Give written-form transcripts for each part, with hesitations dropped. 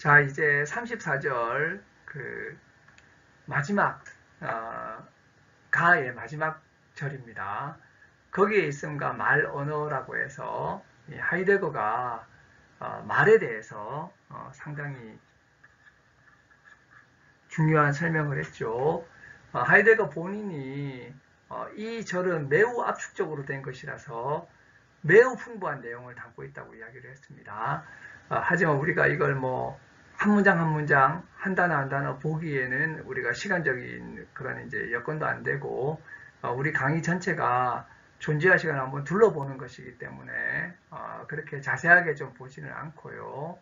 자, 이제 34절 그 마지막 가의 마지막 절입니다. 거기에 있음과 말 언어라고 해서 하이데거가 말에 대해서 상당히 중요한 설명을 했죠. 하이데거 본인이 이 절은 매우 압축적으로 된 것이라서 매우 풍부한 내용을 담고 있다고 이야기를 했습니다. 하지만 우리가 이걸 뭐 한 문장 한 문장 한 단어 한 단어 보기에는 우리가 시간적인 그런 이제 여건도 안 되고 우리 강의 전체가 존재화 시간을 한번 둘러보는 것이기 때문에 그렇게 자세하게 좀 보지는 않고요.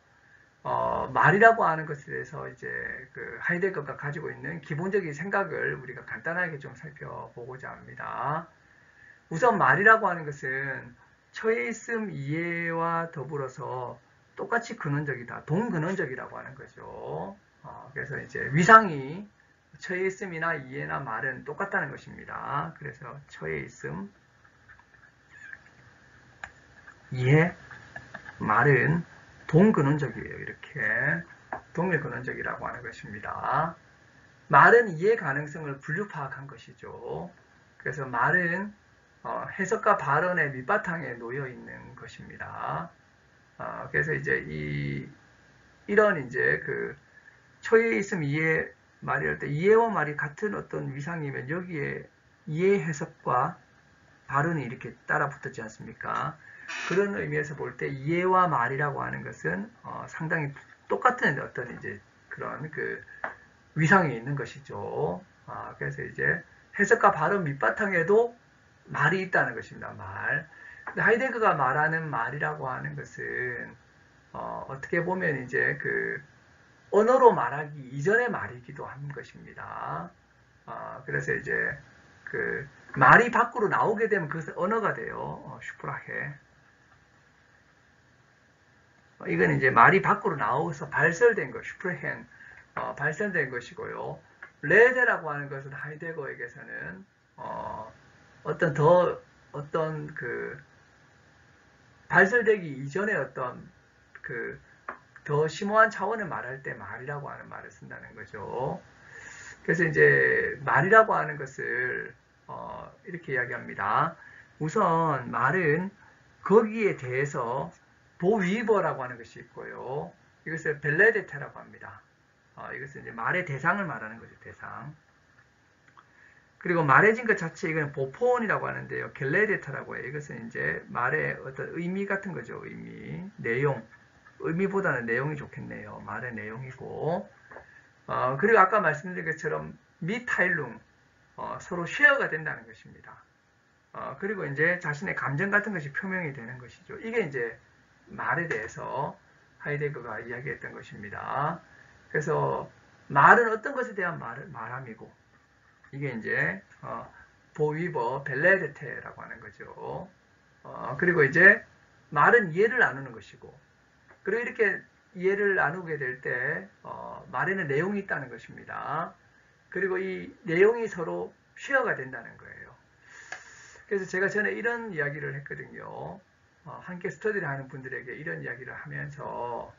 말이라고 하는 것에 대해서 이제 그 하이데거가 가지고 있는 기본적인 생각을 우리가 간단하게 좀 살펴보고자 합니다. 우선 말이라고 하는 것은 처에 있음 이해와 더불어서 똑같이 근원적이다. 동근원적이라고 하는 거죠. 그래서 이제 위상이 처에 있음이나 이해나 말은 똑같다는 것입니다. 그래서 처에 있음, 이해, 말은 동근원적이에요. 이렇게 동일근원적이라고 하는 것입니다. 말은 이해 가능성을 분류 파악한 것이죠. 그래서 말은 해석과 발언의 밑바탕에 놓여 있는 것입니다. 그래서 이제 이런 이제 그 초에 있음 이해 말이랄 때 이해와 말이 같은 어떤 위상이면 여기에 이해 해석과 발언이 이렇게 따라 붙었지 않습니까? 그런 의미에서 볼 때 이해와 말이라고 하는 것은 상당히 똑같은 어떤 이제 그런 그 위상이 있는 것이죠. 그래서 이제 해석과 발언 밑바탕에도 말이 있다는 것입니다. 말. 근데 하이데거가 말하는 말이라고 하는 것은 어떻게 보면 이제 그 언어로 말하기 이전의 말이기도 한 것입니다. 그래서 이제 그 말이 밖으로 나오게 되면 그것은 언어가 돼요. 슈프라헤. 이건 이제 말이 밖으로 나와서 발설된 것, 슈프레헨, 발설된 것이고요. 레데라고 하는 것은 하이데거에게서는 어떤 그 발설되기 이전에 어떤 그 더 심오한 차원을 말할 때 말이라고 하는 말을 쓴다는 거죠. 그래서 이제 말이라고 하는 것을 이렇게 이야기합니다. 우선 말은 거기에 대해서 보위버라고 하는 것이 있고요. 이것을 벨레데테라고 합니다. 이것은 이제 말의 대상을 말하는 거죠. 대상. 그리고 말해진 것 자체 이건 보포온이라고 하는데요. 겔레데타라고 해요. 이것은 이제 말의 어떤 의미 같은 거죠. 의미, 내용. 의미보다는 내용이 좋겠네요. 말의 내용이고. 그리고 아까 말씀드린 것처럼 미타일룽, 서로 쉐어가 된다는 것입니다. 그리고 이제 자신의 감정 같은 것이 표명이 되는 것이죠. 이게 이제 말에 대해서 하이데거가 이야기했던 것입니다. 그래서 말은 어떤 것에 대한 말함이고, 이게 이제 보위버 벨레데테라고 하는 거죠. 그리고 이제 말은 이해를 나누는 것이고, 그리고 이렇게 이해를 나누게 될 때 말에는 내용이 있다는 것입니다. 그리고 이 내용이 서로 쉐어가 된다는 거예요. 그래서 제가 전에 이런 이야기를 했거든요. 함께 스터디를 하는 분들에게 이런 이야기를 하면서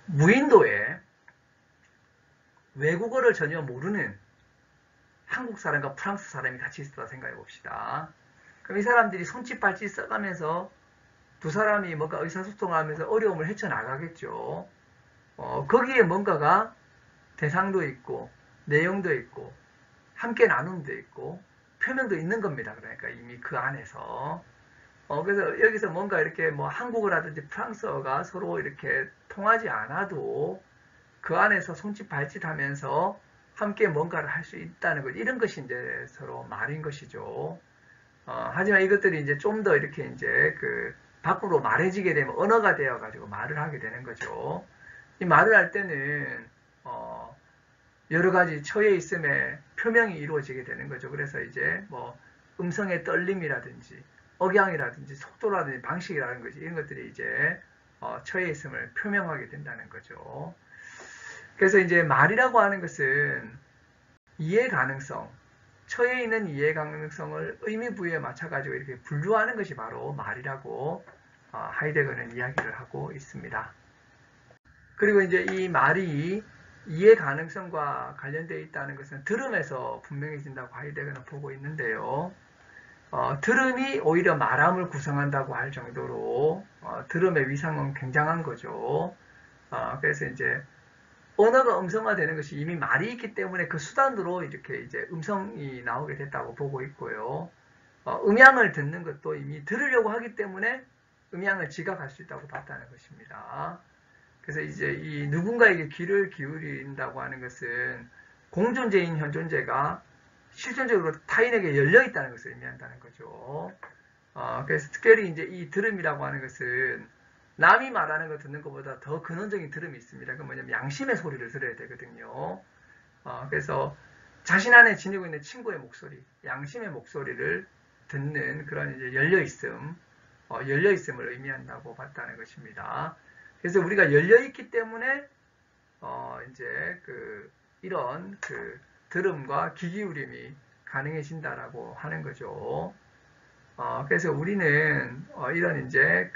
무인도에 외국어를 전혀 모르는 한국 사람과 프랑스 사람이 같이 있었다 생각해 봅시다. 그럼 이 사람들이 손짓 발짓 써가면서 두 사람이 뭔가 의사소통하면서 어려움을 헤쳐나가겠죠. 거기에 뭔가가 대상도 있고 내용도 있고 함께 나눔도 있고 표명도 있는 겁니다. 그러니까 이미 그 안에서 그래서 여기서 뭔가 이렇게 뭐 한국어라든지 프랑스어가 서로 이렇게 통하지 않아도 그 안에서 손짓 발짓 하면서 함께 뭔가를 할 수 있다는 것, 이런 것이 이제 서로 말인 것이죠. 하지만 이것들이 이제 좀 더 이렇게 이제 그 밖으로 말해지게 되면 언어가 되어가지고 말을 하게 되는 거죠. 이 말을 할 때는 여러 가지 처에 있음에 표명이 이루어지게 되는 거죠. 그래서 이제 뭐 음성의 떨림이라든지 억양이라든지 속도라든지 방식이라는 것이 이런 것들이 이제 처에 있음을 표명하게 된다는 거죠. 그래서 이제 말이라고 하는 것은 이해 가능성, 처에 있는 이해 가능성을 의미 부여에 맞춰가지고 이렇게 분류하는 것이 바로 말이라고 하이데거는 이야기를 하고 있습니다. 그리고 이제 이 말이 이해 가능성과 관련되어 있다는 것은 들음에서 분명해진다고 하이데거는 보고 있는데요. 들음이 오히려 말함을 구성한다고 할 정도로 들음의 위상은 굉장한 거죠. 그래서 이제 언어가 음성화되는 것이 이미 말이 있기 때문에 그 수단으로 이렇게 이제 음성이 나오게 됐다고 보고 있고요. 음향을 듣는 것도 이미 들으려고 하기 때문에 음향을 지각할 수 있다고 봤다는 것입니다. 그래서 이제 이 누군가에게 귀를 기울인다고 하는 것은 공존재인 현존재가 실존적으로 타인에게 열려 있다는 것을 의미한다는 거죠. 그래서 특별히 이제 이 들음이라고 하는 것은 남이 말하는 걸 듣는 것보다 더 근원적인 들음이 있습니다. 그 뭐냐면 양심의 소리를 들어야 되거든요. 그래서 자신 안에 지니고 있는 친구의 목소리, 양심의 목소리를 듣는 그런 이제 열려있음을 의미한다고 봤다는 것입니다. 그래서 우리가 열려있기 때문에, 이제 이런 들음과 귀 기울임이 가능해진다라고 하는 거죠. 그래서 우리는, 이런 이제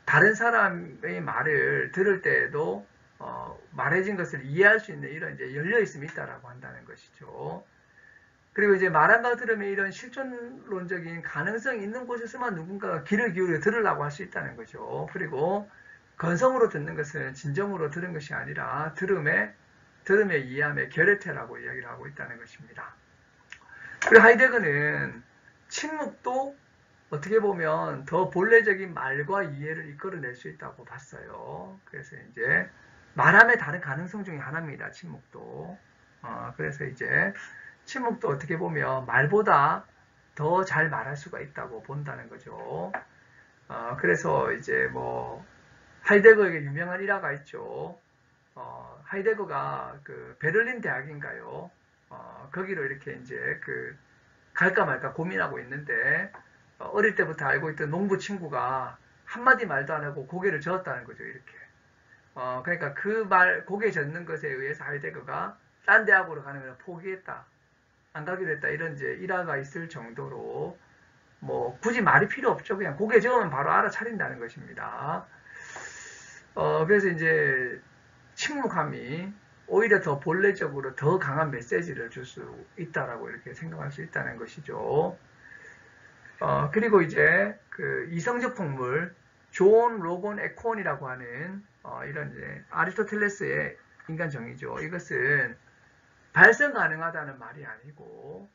다른 사람의 말을 들을 때에도, 말해진 것을 이해할 수 있는 이런 이제 열려있음이 있다라고 한다는 것이죠. 그리고 이제 말한다 들으면 이런 실존론적인 가능성이 있는 곳에서만 누군가가 귀를 기울여 들으려고 할 수 있다는 거죠. 그리고 건성으로 듣는 것은 진정으로 들은 것이 아니라 들음의 이해함의 결여태라고 이야기를 하고 있다는 것입니다. 그리고 하이데거는 침묵도 어떻게 보면 더 본래적인 말과 이해를 이끌어낼 수 있다고 봤어요. 그래서 이제 말함의 다른 가능성 중에 하나입니다. 침묵도. 그래서 이제 침묵도 어떻게 보면 말보다 더 잘 말할 수가 있다고 본다는 거죠. 그래서 이제 뭐 하이데거에게 유명한 일화가 있죠. 하이데거가 베를린 대학인가요? 거기로 이렇게 이제 갈까 말까 고민하고 있는데 어릴 때부터 알고 있던 농부 친구가 한마디 말도 안 하고 고개를 저었다는 거죠. 이렇게. 그러니까 고개 젓는 것에 의해서 하이데거가 딴 대학으로 가는 걸 포기했다. 안 가기로 했다. 이런 이제 일화가 있을 정도로 뭐 굳이 말이 필요 없죠. 그냥 고개 저으면 바로 알아차린다는 것입니다. 그래서 이제 침묵함이 오히려 더 본래적으로 더 강한 메시지를 줄 수 있다라고 이렇게 생각할 수 있다는 것이죠. 그리고 이제 이성적 폭물 존 로건 에콘이라고 하는 이런 이제 아리스토텔레스의 인간 정의죠. 이것은 발생 가능하다는 말이 아니고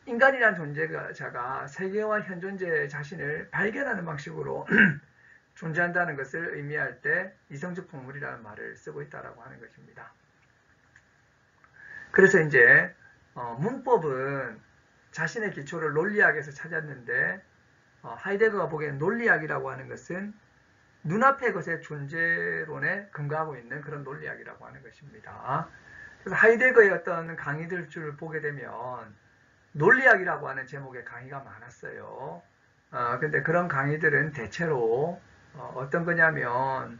인간이란 존재자가 세계와 현존재 자신을 발견하는 방식으로 존재한다는 것을 의미할 때 이성적 폭물이라는 말을 쓰고 있다라고 하는 것입니다. 그래서 이제 문법은 자신의 기초를 논리학에서 찾았는데 하이데거가 보기에는 논리학이라고 하는 것은 눈앞의 것의 존재론에 근거하고 있는 그런 논리학이라고 하는 것입니다. 그래서 하이데거의 어떤 강의들 줄 보게 되면 논리학이라고 하는 제목의 강의가 많았어요. 근데 그런 강의들은 대체로 어떤 거냐면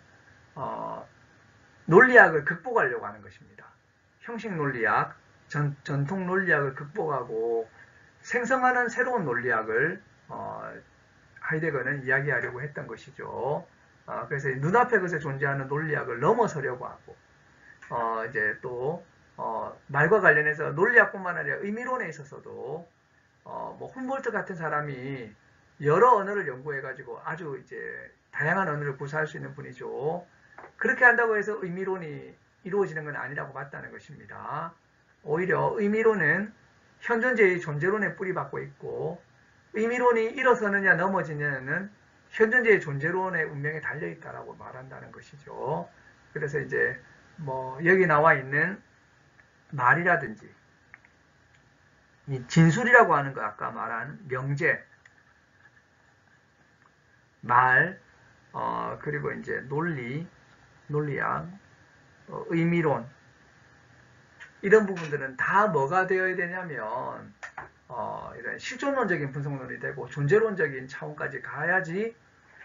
논리학을 극복하려고 하는 것입니다. 형식 논리학, 전통 논리학을 극복하고 생성하는 새로운 논리학을 하이데거는 이야기하려고 했던 것이죠. 그래서 눈앞의 것에 존재하는 논리학을 넘어서려고 하고 이제 또 말과 관련해서 논리학뿐만 아니라 의미론에 있어서도 뭐 훔볼트 같은 사람이 여러 언어를 연구해가지고 아주 이제 다양한 언어를 구사할 수 있는 분이죠. 그렇게 한다고 해서 의미론이 이루어지는 건 아니라고 봤다는 것입니다. 오히려 의미론은 현존재의 존재론에 뿌리박고 있고 의미론이 일어서느냐 넘어지느냐는 현존재의 존재론의 운명에 달려있다라고 말한다는 것이죠. 그래서 이제 뭐 여기 나와 있는 말이라든지 이 진술이라고 하는 거 아까 말한 명제, 말, 그리고 이제 논리학, 의미론 이런 부분들은 다 뭐가 되어야 되냐면 이런 실존론적인 분석론이 되고 존재론적인 차원까지 가야지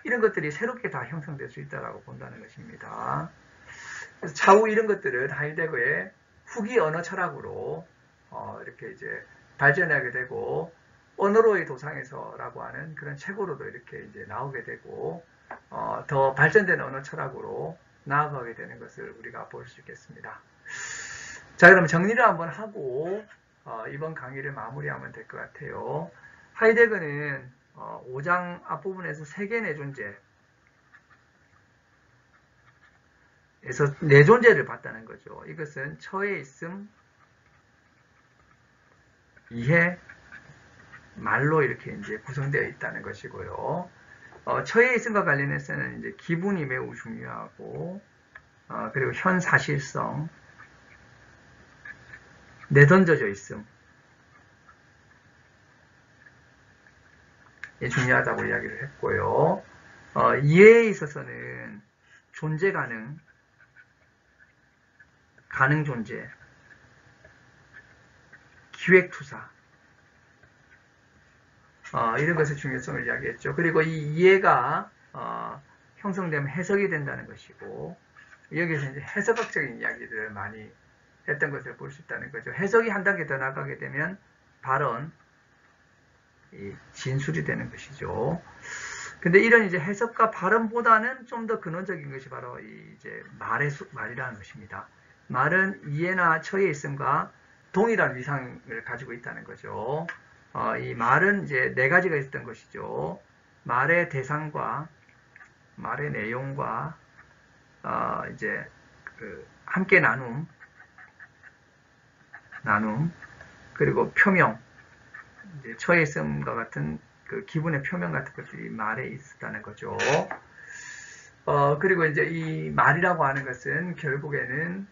이런 것들이 새롭게 다 형성될 수 있다고 본다는 것입니다. 그래서 차후 이런 것들은 하이데거의 후기 언어 철학으로 이렇게 이제 발전하게 되고 언어로의 도상에서라고 하는 그런 책으로도 이렇게 이제 나오게 되고 더 발전된 언어 철학으로 나아가게 되는 것을 우리가 볼 수 있겠습니다. 자, 그럼 정리를 한번 하고 이번 강의를 마무리하면 될 것 같아요. 하이데거는 5장 앞부분에서 세계 내존재 에서 내존재를 봤다는 거죠. 이것은 처에 있음, 이해, 말로 이렇게 이제 구성되어 있다는 것이고요. 처에 있음과 관련해서는 이제 기분이 매우 중요하고, 그리고 현 사실성, 내던져져 있음, 중요하다고 이야기를 했고요. 이해에 있어서는 존재 가능 존재, 기획투사, 이런 것의 중요성을 이야기했죠. 그리고 이 이해가 형성되면 해석이 된다는 것이고, 여기서 이제 해석학적인 이야기들을 많이 했던 것을 볼 수 있다는 거죠. 해석이 한 단계 더 나가게 되면 발언, 진술이 되는 것이죠. 근데 이런 이제 해석과 발언보다는 좀 더 근원적인 것이 바로 이제 말이라는 것입니다. 말은 이해나 처에 있음과 동일한 위상을 가지고 있다는 거죠. 이 말은 이제 네 가지가 있었던 것이죠. 말의 대상과 말의 내용과 이제 함께 나눔, 그리고 표명, 이제 처에 있음과 같은 그 기분의 표명 같은 것들이 말에 있었다는 거죠. 그리고 이제 이 말이라고 하는 것은 결국에는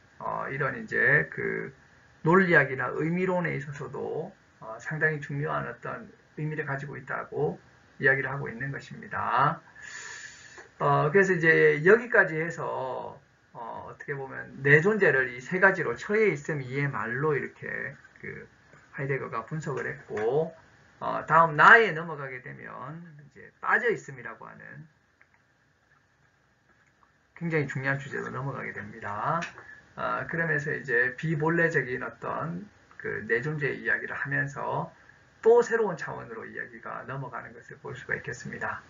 이런 이제 그 논리학이나 의미론에 있어서도 상당히 중요한 어떤 의미를 가지고 있다고 이야기를 하고 있는 것입니다. 그래서 이제 여기까지 해서 어떻게 보면 내 존재를 이 세 가지로 처에 있음, 이해, 말로 이렇게 그 하이데거가 분석을 했고, 다음 나에 넘어가게 되면 이제 빠져 있음이라고 하는 굉장히 중요한 주제로 넘어가게 됩니다. 그러면서 이제 비본래적인 어떤 그 내존재 이야기를 하면서 또 새로운 차원으로 이야기가 넘어가는 것을 볼 수가 있겠습니다.